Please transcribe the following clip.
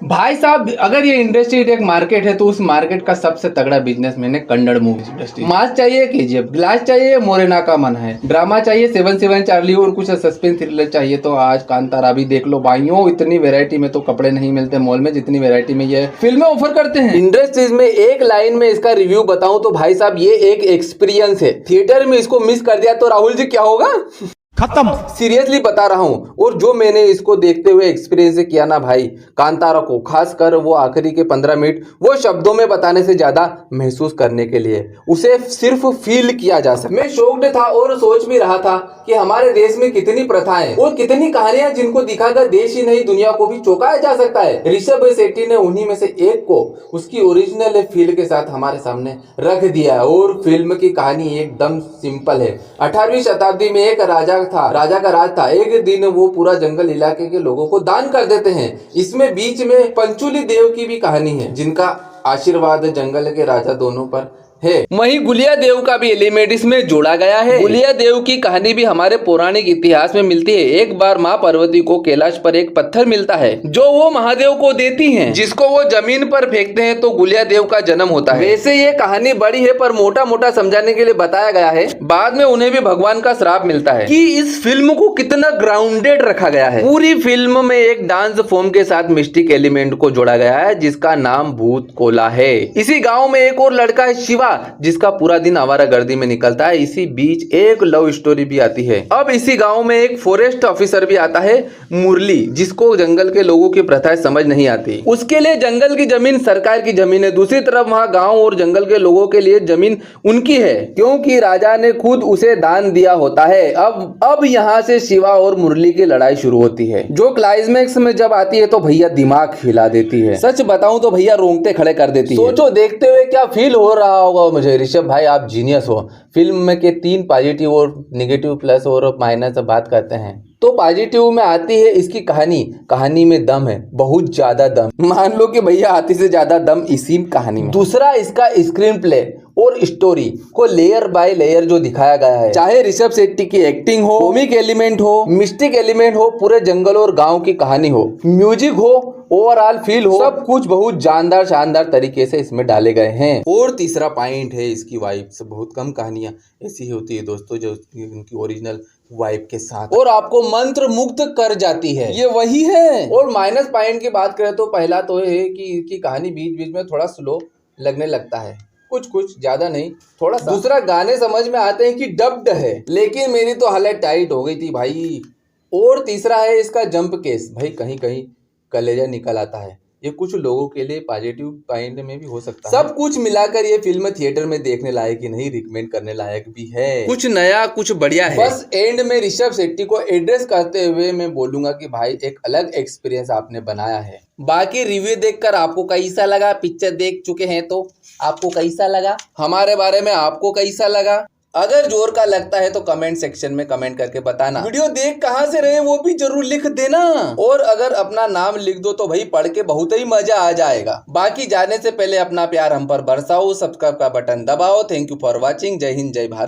भाई साहब, अगर ये इंडस्ट्री एक मार्केट है तो उस मार्केट का सबसे तगड़ा बिजनेसमैन है कन्नड़ मूवी इंडस्ट्री। मास चाहिए केजीएफ, ग्लास चाहिए मोरेना का मन है, ड्रामा चाहिए 7-7 चार्ली और कुछ सस्पेंस थ्रिलर चाहिए तो आज कांतारा भी देख लो भाइयों। इतनी वैरायटी में तो कपड़े नहीं मिलते मॉल में जितनी वैरायटी में ये फिल्में ऑफर करते हैं। इंडस्ट्रीज में एक लाइन में इसका रिव्यू बताऊं तो भाई साहब ये एक एक्सपीरियंस है। थिएटर में इसको मिस कर दिया तो राहुल जी क्या होगा, खत्म। सीरियसली बता रहा हूं। और जो मैंने इसको देखते हुए एक्सपीरियंस किया ना भाई, कांतारा को खासकर वो आखिरी के 15 मिनट वो शब्दों में बताने से ज्यादा महसूस करने के लिए उसे सिर्फ फील किया जा सकता। मैं शॉक्ड था और सोच भी रहा था कि हमारे देश में कितनी प्रथाएं और कितनी कहानियां जिनको दिखाकर देश ही नहीं दुनिया को भी चौंकाया जा सकता है। ऋषभ शेट्टी ने उन्हीं में से एक को उसकी ओरिजिनल फील के साथ हमारे सामने रख दिया है। और फिल्म की कहानी एकदम सिंपल है। 18वीं शताब्दी में एक राजा का राज था। एक दिन वो पूरा जंगल इलाके के लोगों को दान कर देते हैं। इसमें बीच में पंचुली देव की भी कहानी है जिनका आशीर्वाद जंगल के राजा दोनों पर है। वहीं गुलिया देव का भी एलिमेंट इसमें जोड़ा गया है। गुलिया देव की कहानी भी हमारे पौराणिक इतिहास में मिलती है। एक बार माँ पार्वती को कैलाश पर एक पत्थर मिलता है जो वो महादेव को देती हैं, जिसको वो जमीन पर फेंकते हैं तो गुलिया देव का जन्म होता है। वैसे ये कहानी बड़ी है पर मोटा मोटा समझाने के लिए बताया गया है। बाद में उन्हें भी भगवान का श्राप मिलता है कि इस फिल्म को कितना ग्राउंडेड रखा गया है। पूरी फिल्म में एक डांस फॉर्म के साथ मिस्टिक एलिमेंट को जोड़ा गया है जिसका नाम भूत कोला है। इसी गाँव में एक और लड़का है शिवा जिसका पूरा दिन आवारागर्दी में निकलता है। इसी बीच एक लव स्टोरी भी आती है। अब इसी गांव में एक फॉरेस्ट ऑफिसर भी आता है मुरली, जिसको जंगल के लोगों की प्रथाएं समझ नहीं आती। उसके लिए जंगल की जमीन सरकार की जमीन है। दूसरी तरफ वहां गांव और जंगल के लोगों के लिए जमीन उनकी है क्योंकि राजा ने खुद उसे दान दिया होता है। अब यहाँ से शिवा और मुरली की लड़ाई शुरू होती है जो क्लाइमेक्स में जब आती है तो भैया दिमाग हिला देती है। सच बताऊं तो भैया रोंगटे खड़े कर देती है। सोचो देखते हुए क्या फील हो रहा होगा मुझे। ऋषभ भाई आप जीनियस हो। फिल्म में के 3 पॉजिटिव और नेगेटिव प्लस और माइनस बात करते हैं तो पॉजिटिव में आती है इसकी कहानी में दम है, बहुत ज्यादा दम। मान लो कि भैया हाथी से ज्यादा दम इसी कहानी में। दूसरा इसका स्क्रीन प्ले और स्टोरी को लेयर बाय लेयर जो दिखाया गया है, चाहे ऋषभ शेट्टी की एक्टिंग हो, कॉमिक एलिमेंट हो, मिस्टिक एलिमेंट हो, पूरे जंगल और गांव की कहानी हो, म्यूजिक हो, ओवरऑल फील हो, सब कुछ बहुत शानदार तरीके से इसमें डाले गए हैं। और तीसरा पॉइंट है इसकी वाइब्स। बहुत कम कहानियां ऐसी होती है दोस्तों जो उनकी ओरिजिनल वाइब के साथ और आपको मंत्र मुक्त कर जाती है, ये वही है। और माइनस पॉइंट की बात करें तो पहला तो है कि इनकी कहानी बीच बीच में थोड़ा स्लो लगने लगता है, कुछ ज्यादा नहीं, थोड़ा सा। दूसरा गाने समझ में आते हैं कि डब्ड है, लेकिन मेरी तो हालत टाइट हो गई थी भाई। और तीसरा है इसका जंप केस। भाई कहीं कहीं कलेजा निकल आता है। ये कुछ लोगों के लिए पॉजिटिव पॉइंट में भी हो सकता है। सब कुछ मिलाकर ये फिल्म थिएटर में देखने लायक ही नहीं, रिकमेंड करने लायक भी है। कुछ नया कुछ बढ़िया है। बस एंड में ऋषभ शेट्टी को एड्रेस करते हुए मैं बोलूंगा कि भाई एक अलग एक्सपीरियंस आपने बनाया है। बाकी रिव्यू देखकर आपको कैसा लगा, पिक्चर देख चुके हैं तो आपको कैसा लगा, हमारे बारे में आपको कैसा लगा। अगर जोर का लगता है तो कमेंट सेक्शन में कमेंट करके बताना। वीडियो देख कहां से रहे वो भी जरूर लिख देना। और अगर अपना नाम लिख दो तो भाई पढ़ के बहुत ही मजा आ जाएगा। बाकी जाने से पहले अपना प्यार हम पर बरसाओ, सब्सक्राइब का बटन दबाओ। Thank you for watching. जय हिंद, जय भारत।